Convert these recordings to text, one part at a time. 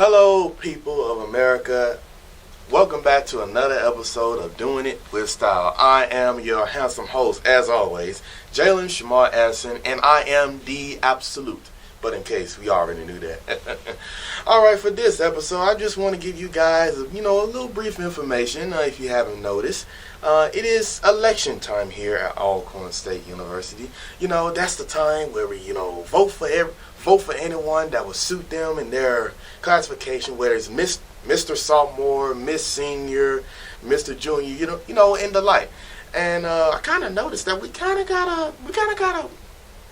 Hello, people of America. Welcome back to another episode of Doing It with Style. I am your handsome host, as always, Jaylin Anderson, and I am the absolute. But in case we already knew that. Alright, for this episode, I just want to give you guys, a little brief information, if you haven't noticed. It is election time here at Alcorn State University. That's the time where we, vote for anyone that will suit them in their classification, whether it's Mr. Sophomore, Miss Senior, Mr. Junior, and the like. And I kind of noticed that we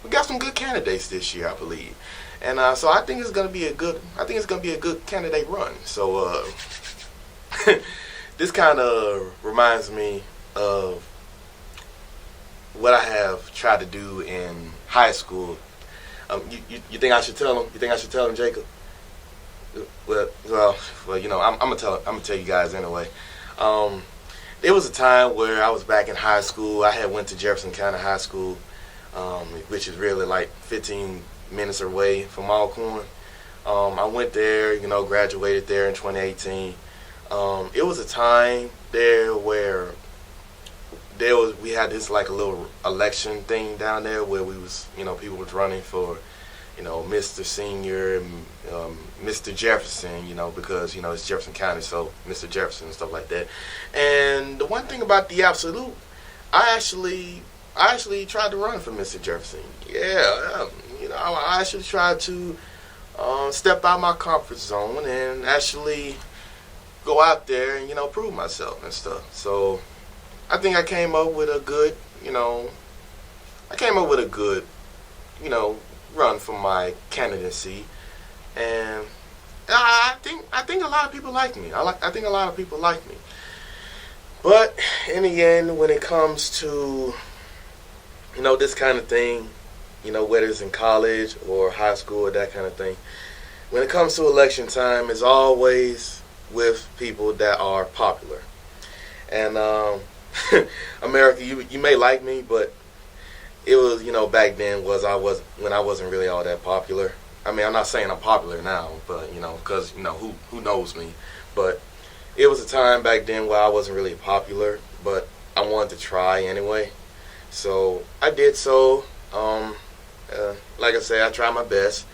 got some good candidates this year, I believe. And so I think it's gonna be a good candidate run. So this kind of reminds me of what I have tried to do in high school. You think I should tell him? You think I should tell him, Jacob? Well, I'm gonna tell you guys anyway. There was a time where I was back in high school. I had went to Jefferson County High School, which is really like 15 minutes away from Alcorn. I went there, graduated there in 2018. It was a time there where we had this like a little election thing down there where we was, people was running for, Mr. Senior, Mr. Jefferson, because, it's Jefferson County, so Mr. Jefferson and stuff like that. And the one thing about the absolute, I actually tried to run for Mr. Jefferson. Yeah, I actually tried to step out my comfort zone and actually go out there and, prove myself and stuff. So I think I came up with a good, run for my candidacy, and I think a lot of people like me. I think a lot of people like me. But in the end, when it comes to this kind of thing, whether it's in college or high school or that kind of thing, when it comes to election time, it's always with people that are popular. And America, you may like me, but it was, back then when I wasn't really all that popular. I mean, I'm not saying I'm popular now, but, because, who knows me. But it was a time back then where I wasn't really popular, but I wanted to try anyway. So I did so. Like I said, I tried my best,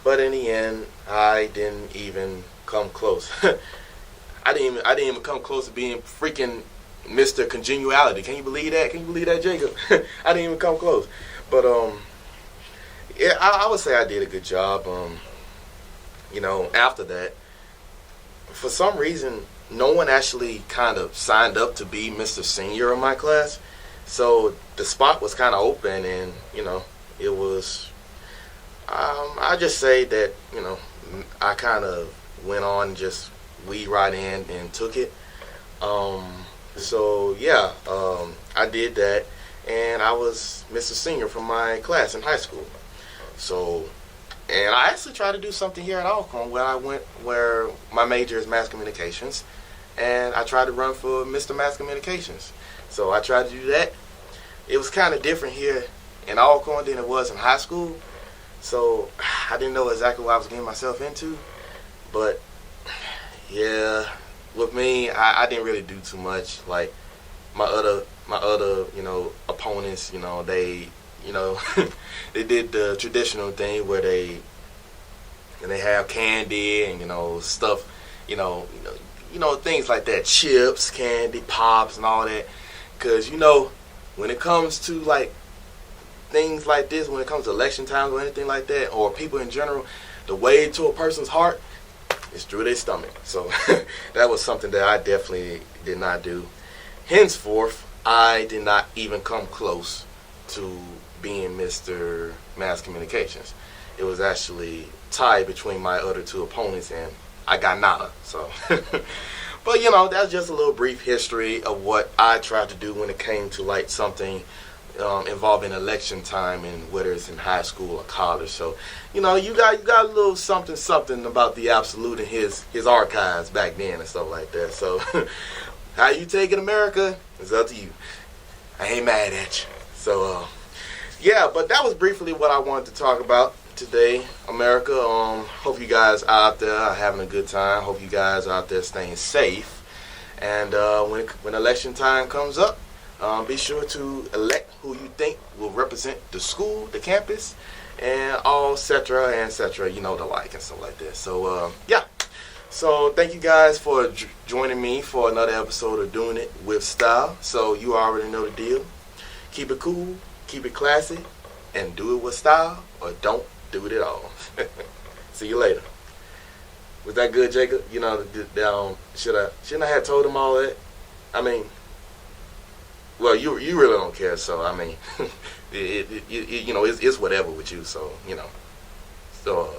but in the end, I didn't even come close. I didn't even come close to being freaking Mr. Congeniality. Can you believe that? Can you believe that, Jacob? I didn't even come close. But yeah, I would say I did a good job. After that, for some reason, no one actually kind of signed up to be Mr. Senior in my class. So the spot was kind of open, and it was. I just say that I kind of went on, just weed right in and took it. So yeah, I did that, and I was Mr. Senior from my class in high school. So, and I actually tried to do something here at Alcorn where my major is mass communications, and I tried to run for Mr. Mass Communications. So I tried to do that. It was kind of different here in Alcorn than it was in high school. So I didn't know exactly what I was getting myself into. But yeah, with me, I didn't really do too much. Like my other opponents, they they did the traditional thing where they have candy and stuff, things like that, chips, candy, pops, and all that. Cause when it comes to like things like this, when it comes to election times or anything like that, or people in general, the way to a person's heart is through their stomach. So that was something that I definitely did not do. Henceforth, I did not even come close to being Mr. Mass Communications. It was actually tied between my other two opponents, and I got nada. So, but that's just a little brief history of what I tried to do when it came to like something involving election time, and whether it's in high school or college. So, you got a little something about the absolute and his archives back then and stuff like that. So, how you take it, America, it's up to you. I ain't mad at you. So, yeah, but that was briefly what I wanted to talk about today, America. Hope you guys out there are having a good time. Hope you guys are out there staying safe. And when election time comes up, be sure to elect who you think will represent the school, the campus, and all etc. and etc. You know, the like and stuff like that. So yeah. So thank you guys for joining me for another episode of Doing It with Style. So you already know the deal. Keep it cool, keep it classy, and do it with style, or don't do it at all. See you later. Was that good, Jacob? You know, shouldn't I have told him all that? I mean, well, you really don't care, so I mean, you know, it's whatever with you, so you know, so.